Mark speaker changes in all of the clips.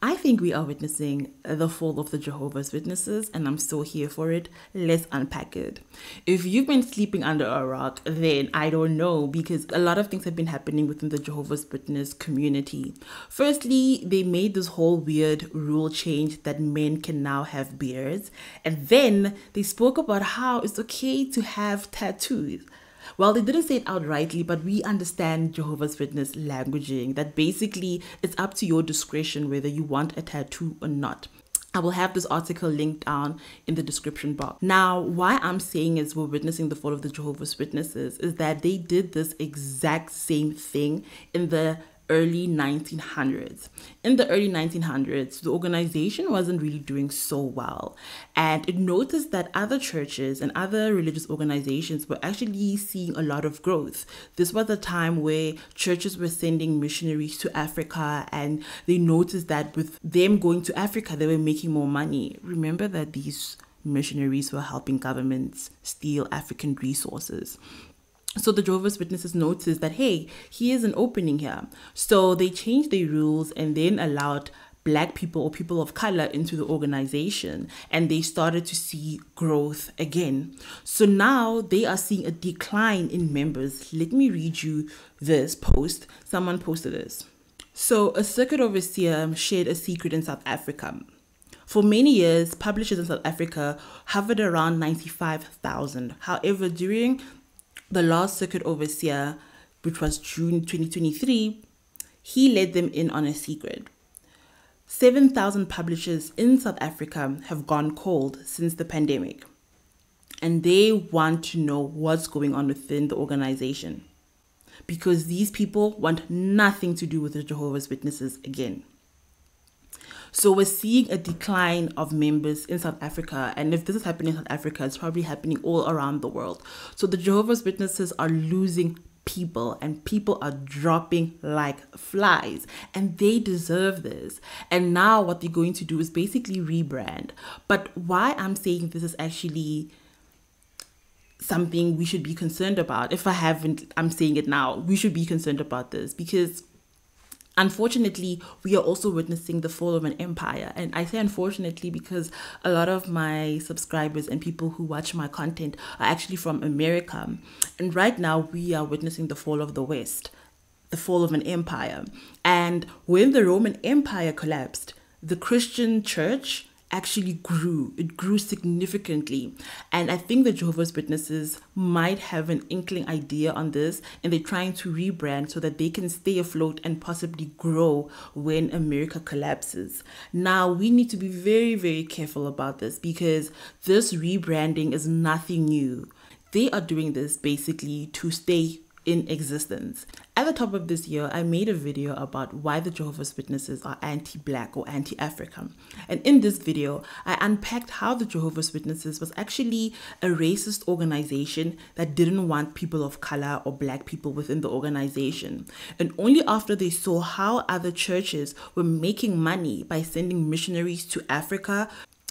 Speaker 1: I think we are witnessing the fall of the Jehovah's Witnesses, and I'm still here for it. Let's unpack it. If you've been sleeping under a rock, then I don't know, because a lot of things have been happening within the Jehovah's Witness community. Firstly, they made this whole weird rule change that men can now have beards, and then they spoke about how it's okay to have tattoos. Well, they didn't say it outrightly, but we understand Jehovah's Witness languaging that basically it's up to your discretion whether you want a tattoo or not. I will have this article linked down in the description box. Now, why I'm saying is we're witnessing the fall of the Jehovah's Witnesses is that they did this exact same thing in the early 1900s. In the early 1900s, the organization wasn't really doing so well, and it noticed that other churches and other religious organizations were actually seeing a lot of growth. This was a time where churches were sending missionaries to Africa, and they noticed that with them going to Africa, they were making more money. Remember that these missionaries were helping governments steal African resources. So the Jehovah's Witnesses noticed that, hey, here's an opening here. So they changed their rules and then allowed Black people or people of color into the organization, and they started to see growth again. So now they are seeing a decline in members. Let me read you this post. Someone posted this. So a circuit overseer shared a secret in South Africa. For many years, publishers in South Africa hovered around 95,000. However, during the last circuit overseer, which was June 2023, he led them in on a secret. 7,000 publishers in South Africa have gone cold since the pandemic, and they want to know what's going on within the organization, because these people want nothing to do with the Jehovah's Witnesses again. So we're seeing a decline of members in South Africa. And if this is happening in South Africa, it's probably happening all around the world. So the Jehovah's Witnesses are losing people, and people are dropping like flies, and they deserve this. And now what they're going to do is basically rebrand. But why I'm saying this is actually something we should be concerned about. If I haven't, I'm saying it now. We should be concerned about this because unfortunately, we are also witnessing the fall of an empire. And I say unfortunately because a lot of my subscribers and people who watch my content are actually from America. And right now, we are witnessing the fall of the West, the fall of an empire. And when the Roman Empire collapsed, the Christian church actually grew. It grew significantly. And I think the Jehovah's Witnesses might have an inkling idea on this, and they're trying to rebrand so that they can stay afloat and possibly grow when America collapses. Now, we need to be very, very careful about this because this rebranding is nothing new. They are doing this basically to stay in existence. At the top of this year, I made a video about why the Jehovah's Witnesses are anti-Black or anti-African. And in this video, I unpacked how the Jehovah's Witnesses was actually a racist organization that didn't want people of color or Black people within the organization. And only after they saw how other churches were making money by sending missionaries to Africa,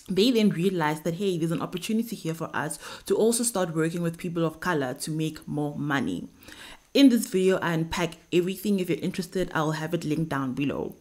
Speaker 1: they then realized that, hey, there's an opportunity here for us to also start working with people of color to make more money. In this video, I unpack everything. If you're interested, I'll have it linked down below.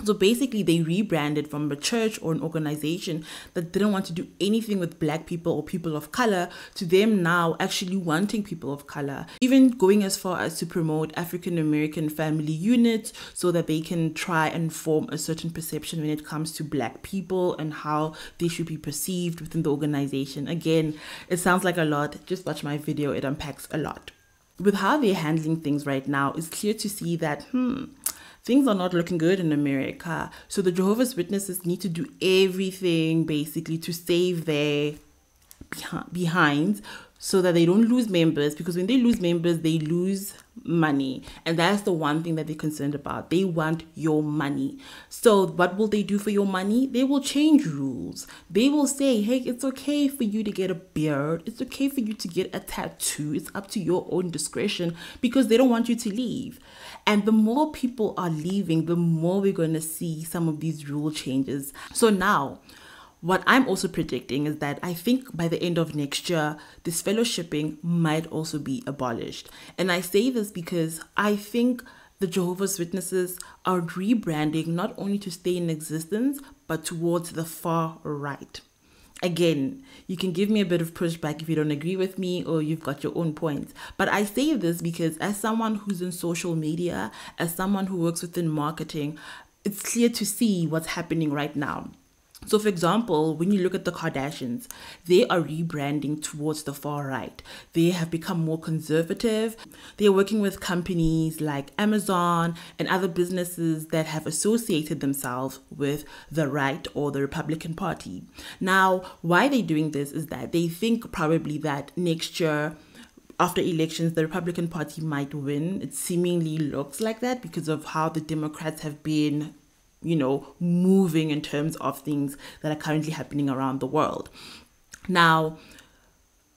Speaker 1: So basically, they rebranded from a church or an organization that didn't want to do anything with Black people or people of color to them now actually wanting people of color, even going as far as to promote African American family units so that they can try and form a certain perception when it comes to Black people and how they should be perceived within the organization. Again, it sounds like a lot. Just watch my video. It unpacks a lot. With how they're handling things right now, it's clear to see that, things are not looking good in America. So the Jehovah's Witnesses need to do everything basically to save their behinds so that they don't lose members, because when they lose members, they lose money. And that's the one thing that they're concerned about. They want your money. So what will they do for your money? They will change rules. They will say, hey, it's okay for you to get a beard. It's okay for you to get a tattoo. It's up to your own discretion, because they don't want you to leave. And the more people are leaving, the more we're going to see some of these rule changes. So now, what I'm also predicting is that I think by the end of next year, this fellowshipping might also be abolished. And I say this because I think The Jehovah's Witnesses are rebranding not only to stay in existence, but towards the far right. Again, you can give me a bit of pushback if you don't agree with me or you've got your own points. But I say this because as someone who's in social media, as someone who works within marketing, it's clear to see what's happening right now. So, for example, when you look at the Kardashians, they are rebranding towards the far right. They have become more conservative. They're working with companies like Amazon and other businesses that have associated themselves with the right or the Republican Party. Now, why they're doing this is that they think probably that next year, after elections, the Republican Party might win. It seemingly looks like that because of how the Democrats have been moving in terms of things that are currently happening around the world. Now,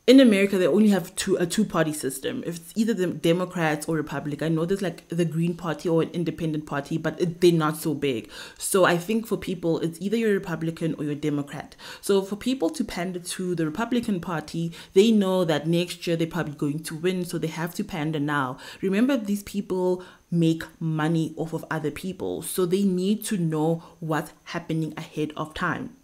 Speaker 1: in America, they only have a two-party system. If it's either the Democrats or Republican, I know there's like the Green Party or an independent party, but they're not so big. So I think for people, it's either you're a Republican or you're a Democrat. So for people to pander to the Republican Party, they know that next year they're probably going to win, so they have to pander now. Remember, these people make money off of other people, so they need to know what's happening ahead of time.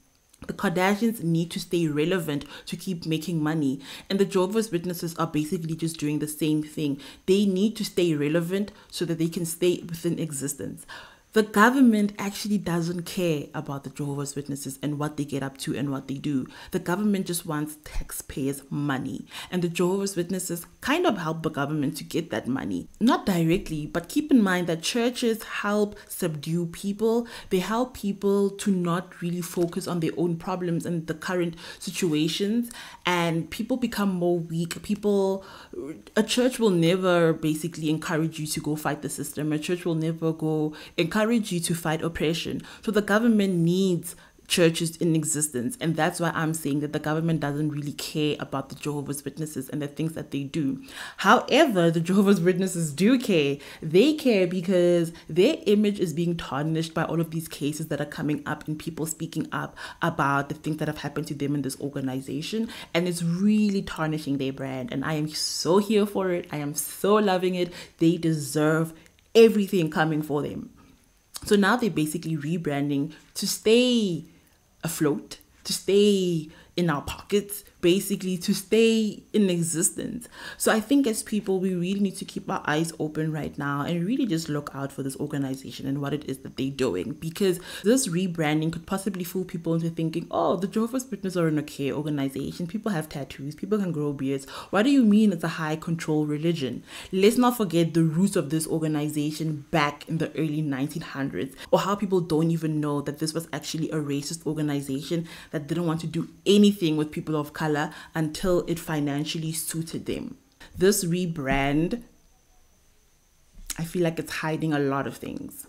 Speaker 1: The Kardashians need to stay relevant to keep making money. And the Jehovah's Witnesses are basically just doing the same thing. They need to stay relevant so that they can stay within existence. The government actually doesn't care about the Jehovah's Witnesses and what they get up to and what they do. The government just wants taxpayers' money. And the Jehovah's Witnesses kind of help the government to get that money. Not directly, but keep in mind that churches help subdue people. They help people to not really focus on their own problems and the current situations. And people become more weak. A church will never basically encourage you to go fight the system. A church will never go encourage you to fight oppression. So the government needs churches in existence, and that's why I'm saying that the government doesn't really care about the Jehovah's Witnesses and the things that they do. However, the Jehovah's Witnesses do care. They care because their image is being tarnished by all of these cases that are coming up and people speaking up about the things that have happened to them in this organization, and it's really tarnishing their brand. And I am so here for it. I am so loving it. They deserve everything coming for them. So now they're basically rebranding to stay afloat, to stay in our pockets, basically to stay in existence. So I think as people, we really need to keep our eyes open right now and really just look out for this organization and what it is that they're doing, because this rebranding could possibly fool people into thinking, oh, the Jehovah's Witnesses are an okay organization. People have tattoos, people can grow beards. What do you mean it's a high control religion? Let's not forget the roots of this organization back in the early 1900s, or how people don't even know that this was actually a racist organization that didn't want to do anything with people of color until it financially suited them. This rebrand, I feel like it's hiding a lot of things.